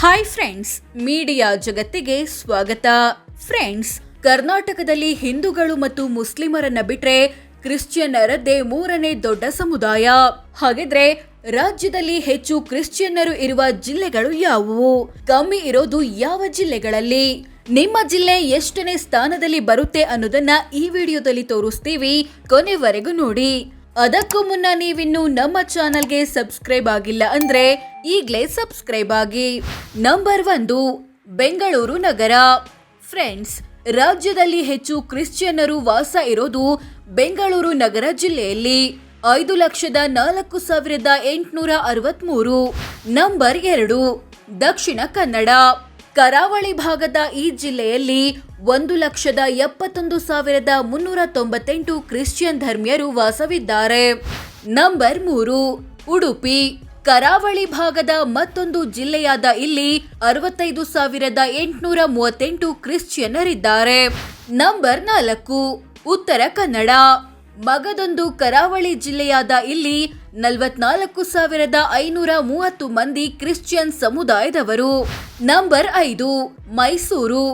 Hi friends, media ಜಗತ್ತಿಗೆ ಸ್ವಾಗತ. Friends, ಕರ್ನಾಟಕದಲ್ಲಿ ಹಿಂದೂಗಳು ಮತ್ತು ಮುಸ್ಲಿಮರನ್ನ ಬಿಟ್ರೆ ಕ್ರಿಶ್ಚಿಯನ್ನರದ್ದೇ ಮೂರನೇ ದೊಡ್ಡ ಸಮುದಾಯ. ಹಾಗಿದ್ರೆ ರಾಜ್ಯದಲ್ಲಿ ಹೆಚ್ಚು ಕ್ರಿಶ್ಚಿಯನ್ನರು ಇರುವ ಜಿಲ್ಲೆಗಳು ಯಾವುವು? ಕಮ್ಮಿ ಇರೋದು ಯಾವ ಜಿಲ್ಲೆಗಳಲ್ಲಿ? ನಿಮ್ಮ ಜಿಲ್ಲೆ ಎಷ್ಟನೇ ಸ್ಥಾನದಲ್ಲಿ ಬರುತ್ತೆ ಅನ್ನೋದನ್ನ ಈ ವಿಡಿಯೋದಲ್ಲಿ ತೋರಿಸ್ತೀವಿ. ಕೊನೆವರೆಗೂ ನೋಡಿ. ಅದಕ್ಕೂ ಮುನ್ನ ನೀವಿನ್ನು ನಮ್ಮ ಚಾನಲ್ಗೆ ಸಬ್ಸ್ಕ್ರೈಬ್ ಆಗಿಲ್ಲ ಅಂದ್ರೆ ಈಗಲೇ ಸಬ್ಸ್ಕ್ರೈಬ್ ಆಗಿ. ನಂಬರ್ 1, ಬೆಂಗಳೂರು ನಗರ. ಫ್ರೆಂಡ್ಸ್, ರಾಜ್ಯದಲ್ಲಿ ಹೆಚ್ಚು ಕ್ರಿಶ್ಚಿಯನ್ನರು ವಾಸ ಇರೋದು ಬೆಂಗಳೂರು ನಗರ ಜಿಲ್ಲೆಯಲ್ಲಿ. 5,04,863. ನಂಬರ್ 2, ದಕ್ಷಿಣ ಕನ್ನಡ. ಕರಾವಳಿ ಭಾಗದ ಈ ಜಿಲ್ಲೆಯಲ್ಲಿ 1,71,398 ಕ್ರಿಶ್ಚಿಯನ್ ಧರ್ಮೀಯರು ವಾಸವಿದ್ದಾರೆ. ನಂಬರ್ 3, ಉಡುಪಿ. ಕರಾವಳಿ ಭಾಗದ ಮತ್ತೊಂದು ಜಿಲ್ಲೆಯಾದ ಇಲ್ಲಿ 65,838 ಕ್ರಿಶ್ಚಿಯನ್ನರಿದ್ದಾರೆ. ನಂಬರ್ 4, ಉತ್ತರ ಕನ್ನಡ. ಮಗದೊಂದು ಕರಾವಳಿ ಜಿಲ್ಲೆಯಾದ ಇಲ್ಲಿ 44,530 ಮಂದಿ ಕ್ರಿಶ್ಚಿಯನ್ ಸಮುದಾಯದವರು. ನಂಬರ್ 5, ಮೈಸೂರು.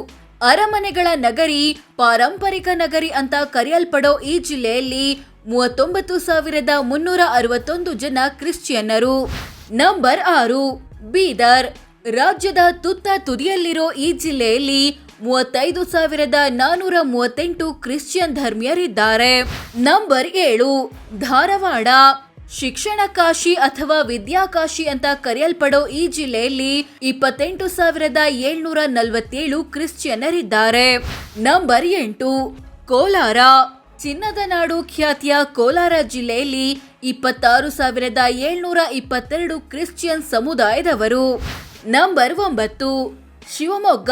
ಅರಮನೆಗಳ ನಗರಿ, ಪಾರಂಪರಿಕ ನಗರಿ ಅಂತ ಕರೆಯಲ್ಪಡೋ ಈ ಜಿಲ್ಲೆಯಲ್ಲಿ 39,361 ಜನ ಕ್ರಿಶ್ಚಿಯನ್ನರು. ನಂಬರ್ 6, ಬೀದರ್. ರಾಜ್ಯದ ತುತ್ತ ತುದಿಯಲ್ಲಿರೋ ಈ ಜಿಲ್ಲೆಯಲ್ಲಿ 35,438 ಕ್ರಿಶ್ಚಿಯನ್ ಧರ್ಮೀಯರಿದ್ದಾರೆ. ನಂಬರ್ 7, ಧಾರವಾಡ. ಶಿಕ್ಷಣ ಕಾಶಿ ಅಥವಾ ವಿದ್ಯಾಕಾಶಿ ಅಂತ ಕರೆಯಲ್ಪಡೋ ಈ ಜಿಲ್ಲೆಯಲ್ಲಿ 28,747 ಕ್ರಿಶ್ಚಿಯನ್ನರಿದ್ದಾರೆ. ನಂಬರ್ 8, ಕೋಲಾರ. ಚಿನ್ನದ ನಾಡು ಖ್ಯಾತಿಯ ಕೋಲಾರ ಜಿಲ್ಲೆಯಲ್ಲಿ 26,722 ಕ್ರಿಶ್ಚಿಯನ್ ಸಮುದಾಯದವರು. ನಂಬರ್ 9, ಶಿವಮೊಗ್ಗ.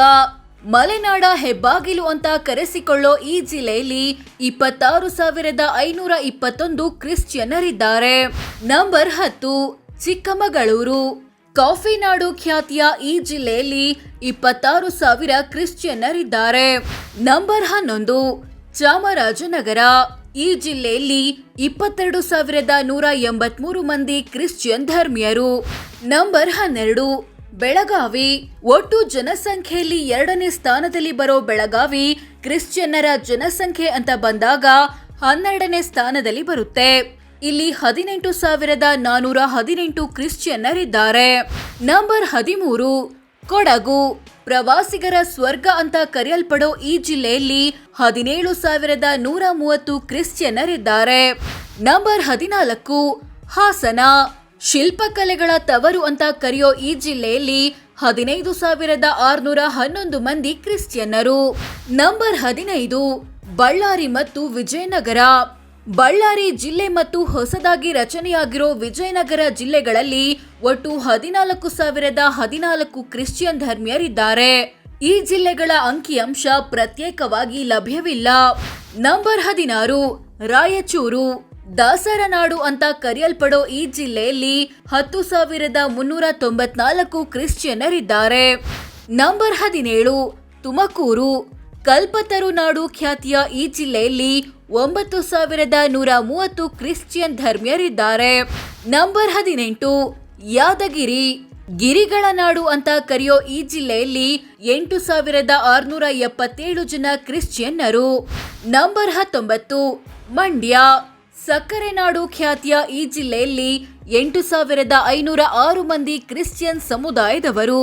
ಮಲೆನಾಡ ಹೆಬ್ಬಾಗಿಲು ಅಂತ ಕರೆಸಿಕೊಳ್ಳೋ ಈ ಜಿಲ್ಲೆಯಲ್ಲಿ 26,521 ಕ್ರಿಶ್ಚಿಯನ್ನರಿದ್ದಾರೆ. ನಂಬರ್ 10, ಚಿಕ್ಕಮಗಳೂರು. ಕಾಫಿ ನಾಡು ಖ್ಯಾತಿಯ ಈ ಜಿಲ್ಲೆಯಲ್ಲಿ 26,000 ಕ್ರಿಶ್ಚಿಯನ್ನರಿದ್ದಾರೆ. ನಂಬರ್ 11, ಚಾಮರಾಜನಗರ. ಈ ಜಿಲ್ಲೆಯಲ್ಲಿ 22,183 ಮಂದಿ ಕ್ರಿಶ್ಚಿಯನ್ ಧರ್ಮೀಯರು. ನಂಬರ್ 12, ಬೆಳಗಾವಿ. ಒಟ್ಟು ಜನಸಂಖ್ಯೆಯಲ್ಲಿ 2ನೇ ಸ್ಥಾನದಲ್ಲಿ ಬರೋ ಬೆಳಗಾವಿ ಕ್ರಿಶ್ಚಿಯನ್ನರ ಜನಸಂಖ್ಯೆ ಅಂತ ಬಂದಾಗ 12ನೇ ಸ್ಥಾನದಲ್ಲಿ ಬರುತ್ತೆ. ಇಲ್ಲಿ 18,418 ಕ್ರಿಶ್ಚಿಯನ್ನರಿದ್ದಾರೆ. ನಂಬರ್ 13, ಕೊಡಗು. ಪ್ರವಾಸಿಗರ ಸ್ವರ್ಗ ಅಂತ ಕರೆಯಲ್ಪಡೋ ಈ ಜಿಲ್ಲೆಯಲ್ಲಿ 17,130 ಕ್ರಿಶ್ಚಿಯನ್ನರಿದ್ದಾರೆ. ನಂಬರ್ 14, ಹಾಸನ. ಶಿಲ್ಪಕಲೆಗಳ ತವರು ಅಂತ ಕರೆಯೋ ಈ ಜಿಲ್ಲೆಯಲ್ಲಿ 15,611 ಮಂದಿ ಕ್ರಿಶ್ಚಿಯನ್ನರು. ನಂಬರ್ 15, ಬಳ್ಳಾರಿ ಮತ್ತು ವಿಜಯನಗರ. ಬಳ್ಳಾರಿ ಜಿಲ್ಲೆ ಮತ್ತು ಹೊಸದಾಗಿ ರಚನೆಯಾಗಿರೋ ವಿಜಯನಗರ ಜಿಲ್ಲೆಗಳಲ್ಲಿ ಒಟ್ಟು 14,014 ಕ್ರಿಶ್ಚಿಯನ್ ಧರ್ಮೀಯರಿದ್ದಾರೆ. ಈ ಜಿಲ್ಲೆಗಳ ಅಂಕಿಅಂಶ ಪ್ರತ್ಯೇಕವಾಗಿ ಲಭ್ಯವಿಲ್ಲ. ನಂಬರ್ 16, ರಾಯಚೂರು. ದಾಸರ ನಾಡು ಅಂತ ಕರೆಯಲ್ಪಡೋ ಈ ಜಿಲ್ಲೆಯಲ್ಲಿ 10,394 ಕ್ರಿಶ್ಚಿಯನ್ನರಿದ್ದಾರೆ. ನಂಬರ್ 17, ತುಮಕೂರು. ಕಲ್ಪತರು ನಾಡು ಖ್ಯಾತಿಯ ಈ ಜಿಲ್ಲೆಯಲ್ಲಿ 9,130 ಕ್ರಿಶ್ಚಿಯನ್ ಧರ್ಮೀಯರಿದ್ದಾರೆ. ನಂಬರ್ 18, ಯಾದಗಿರಿ. ಗಿರಿಗಳ ನಾಡು ಅಂತ ಕರೆಯೋ ಈ ಜಿಲ್ಲೆಯಲ್ಲಿ 8,677 ಜನ ಕ್ರಿಶ್ಚಿಯನ್ನರು. ನಂಬರ್ 19, ಮಂಡ್ಯ. ಸಕ್ಕರೆ ನಾಡು ಖ್ಯಾತಿಯ ಈ ಜಿಲ್ಲೆಯಲ್ಲಿ 8,506 ಮಂದಿ ಕ್ರಿಶ್ಚಿಯನ್ ಸಮುದಾಯದವರು.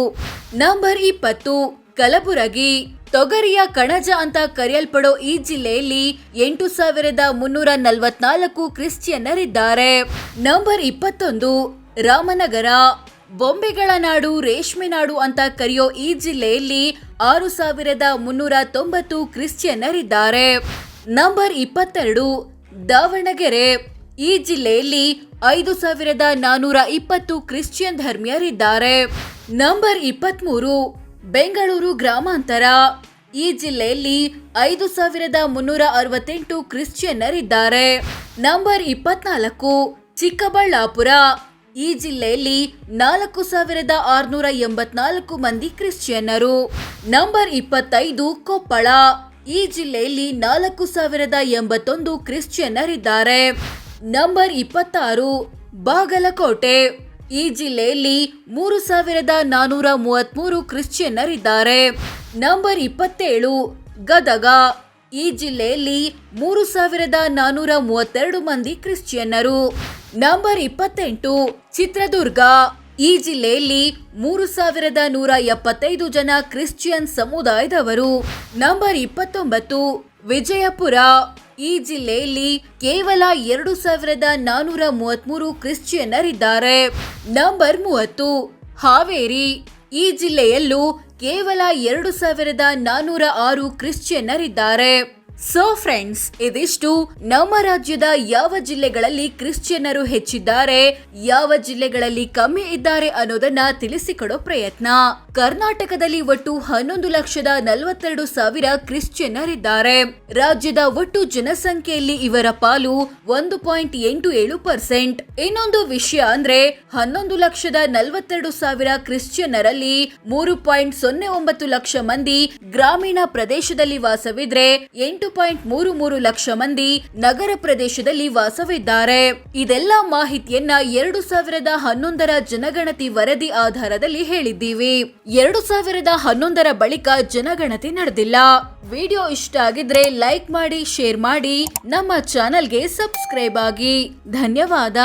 ನಂಬರ್ 20, ಕಲಬುರಗಿ. ತೊಗರಿಯ ಕಣಜ ಅಂತ ಕರೆಯಲ್ಪಡೋ ಈ ಜಿಲ್ಲೆಯಲ್ಲಿ 8,344 ಕ್ರಿಶ್ಚಿಯನ್ನರಿದ್ದಾರೆ. ನಂಬರ್ 21, ರಾಮನಗರ. ಬೊಂಬೆಗಳ ನಾಡು, ರೇಷ್ಮೆ ನಾಡು ಅಂತ ಕರೆಯೋ ಈ ಜಿಲ್ಲೆಯಲ್ಲಿ 6,390 ಕ್ರಿಶ್ಚಿಯನ್ನರಿದ್ದಾರೆ. ನಂಬರ್ 22, ದಾವಣಗೆರೆ. ಈ ಜಿಲ್ಲೆಯಲ್ಲಿ 5,420 ಕ್ರಿಶ್ಚಿಯನ್ ಧರ್ಮೀಯರಿದ್ದಾರೆ. ನಂಬರ್ 23, ಬೆಂಗಳೂರು ಗ್ರಾಮಾಂತರ. ಈ ಜಿಲ್ಲೆಯಲ್ಲಿ 5,368 ಕ್ರಿಶ್ಚಿಯನ್ನರಿದ್ದಾರೆ. ನಂಬರ್ 24, ಚಿಕ್ಕಬಳ್ಳಾಪುರ. ಈ ಜಿಲ್ಲೆಯಲ್ಲಿ 4,684 ಮಂದಿ ಕ್ರಿಶ್ಚಿಯನ್ನರು. ನಂಬರ್ 25, ಕೊಪ್ಪಳ. ಈ ಜಿಲ್ಲೆಯಲ್ಲಿ 4,081 ಕ್ರಿಶ್ಚಿಯನ್ನರಿದ್ದಾರೆ. ನಂಬರ್ 26, ಬಾಗಲಕೋಟೆ. ಈ ಜಿಲ್ಲೆಯಲ್ಲಿ 3,433 ಕ್ರಿಶ್ಚಿಯನ್ನರಿದ್ದಾರೆ. ನಂಬರ್ 27 ಗದಗ. ಈ ಜಿಲ್ಲೆಯಲ್ಲಿ 3,432 ಮಂದಿ ಕ್ರಿಶ್ಚಿಯನ್ನರು. ನಂಬರ್ 28 ಚಿತ್ರದುರ್ಗ. ಈ ಜಿಲ್ಲೆಯಲ್ಲಿ 3,175 ಜನ ಕ್ರಿಶ್ಚಿಯನ್ ಸಮುದಾಯದವರು. ನಂಬರ್ 29 ವಿಜಯಪುರ. ಈ ಜಿಲ್ಲೆಯಲ್ಲಿ ಕೇವಲ 2,433 ಕ್ರಿಶ್ಚಿಯನ್ನರಿದ್ದಾರೆ. ನಂಬರ್ 30 ಹಾವೇರಿ. ಈ ಜಿಲ್ಲೆಯಲ್ಲೂ ಕೇವಲ 2,406 ಕ್ರಿಶ್ಚಿಯನ್ನರಿದ್ದಾರೆ. ಸೊ ಫ್ರೆಂಡ್ಸ್, ಇದಿಷ್ಟು ನಮ್ಮ ರಾಜ್ಯದ ಯಾವ ಜಿಲ್ಲೆಗಳಲ್ಲಿ ಕ್ರಿಶ್ಚಿಯನ್ನರು ಹೆಚ್ಚಿದ್ದಾರೆ, ಯಾವ ಜಿಲ್ಲೆಗಳಲ್ಲಿ ಕಮ್ಮಿ ಇದ್ದಾರೆ ಅನ್ನೋದನ್ನ ತಿಳಿಸಿಕೊಡೋ ಪ್ರಯತ್ನ. ಕರ್ನಾಟಕದಲ್ಲಿ ಒಟ್ಟು 11,42,000 ಕ್ರಿಶ್ಚಿಯನ್ನರಿದ್ದಾರೆ. ರಾಜ್ಯದ ಒಟ್ಟು ಜನಸಂಖ್ಯೆಯಲ್ಲಿ ಇವರ ಪಾಲು 1.87%. ಇನ್ನೊಂದು ವಿಷಯ ಅಂದ್ರೆ 11,42,000 ಕ್ರಿಶ್ಚಿಯನ್ನರಲ್ಲಿ 3.09 ಲಕ್ಷ ಮಂದಿ ಗ್ರಾಮೀಣ ಪ್ರದೇಶದಲ್ಲಿ ವಾಸವಿದ್ರೆ 8.33 ಲಕ್ಷ ಮಂದಿ ನಗರ ಪ್ರದೇಶದಲ್ಲಿ ವಾಸವಿದ್ದಾರೆ. ಇದೆಲ್ಲ ಮಾಹಿತಿಯನ್ನ 2011ರ ಜನಗಣತಿ ವರದಿ ಆಧಾರದಲ್ಲಿ ಹೇಳಿದ್ದೀವಿ. 2011ರ ಬಳಿಕ ಜನಗಣತಿ ನಡೆದಿಲ್ಲ. ವಿಡಿಯೋ ಇಷ್ಟ ಆಗಿದ್ರೆ ಲೈಕ್ ಮಾಡಿ, ಶೇರ್ ಮಾಡಿ, ನಮ್ಮ ಚಾನೆಲ್ಗೆ ಸಬ್ಸ್ಕ್ರೈಬ್ ಆಗಿ. ಧನ್ಯವಾದ.